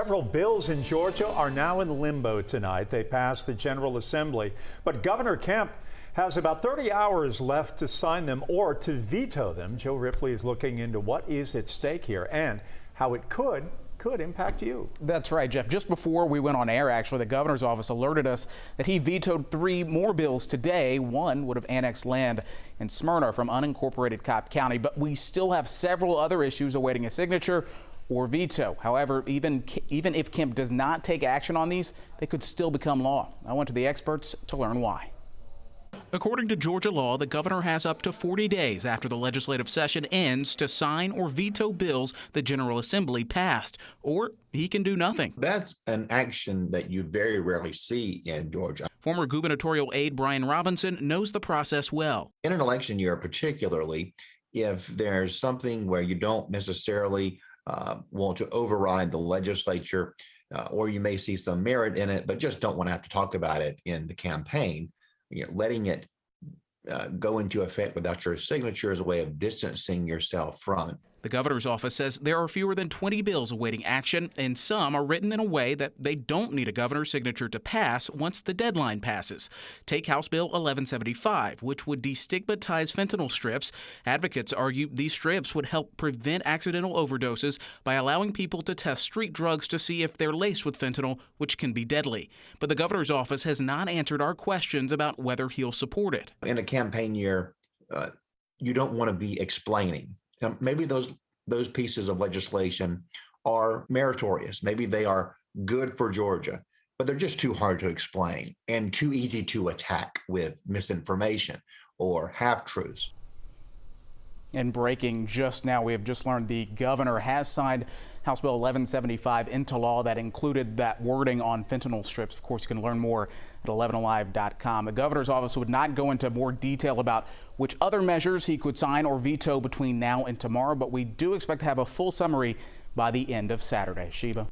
Several bills in Georgia are now in limbo tonight. They passed the General Assembly, but Governor Kemp has about 30 hours left to sign them or to veto them. Joe Ripley is looking into what is at stake here and how it could impact you. That's right, Jeff. Just before we went on air, actually, the governor's office alerted us that he vetoed 3 more bills today. One would have annexed land in Smyrna from unincorporated Cobb County, but we still have several other issues awaiting a signature or veto. However, even if Kemp does not take action on these, they could still become law. I went to the experts to learn why. According to Georgia law, the governor has up to 40 days after the legislative session ends to sign or veto bills the General Assembly passed, or he can do nothing. That's an action that you very rarely see in Georgia. Former gubernatorial aide Brian Robinson knows the process well. In an election year, particularly, if there's something where you don't necessarily want to override the legislature, or you may see some merit in it, but just don't want to have to talk about it in the campaign, letting it go into effect without your signature is a way of distancing yourself from it. The governor's office says there are fewer than 20 bills awaiting action, and some are written in a way that they don't need a governor's signature to pass once the deadline passes. Take House Bill 1175, which would destigmatize fentanyl strips. Advocates argue these strips would help prevent accidental overdoses by allowing people to test street drugs to see if they're laced with fentanyl, which can be deadly. But the governor's office has not answered our questions about whether he'll support it. In a campaign year, you don't want to be explaining. Now, maybe those pieces of legislation are meritorious. Maybe they are good for Georgia, but they're just too hard to explain and too easy to attack with misinformation or half-truths. And breaking just now, we have just learned the governor has signed House Bill 1175 into law that included that wording on fentanyl strips. Of course, you can learn more at 11alive.com. The governor's office would not go into more detail about which other measures he could sign or veto between now and tomorrow, but we do expect to have a full summary by the end of Saturday. Sheba.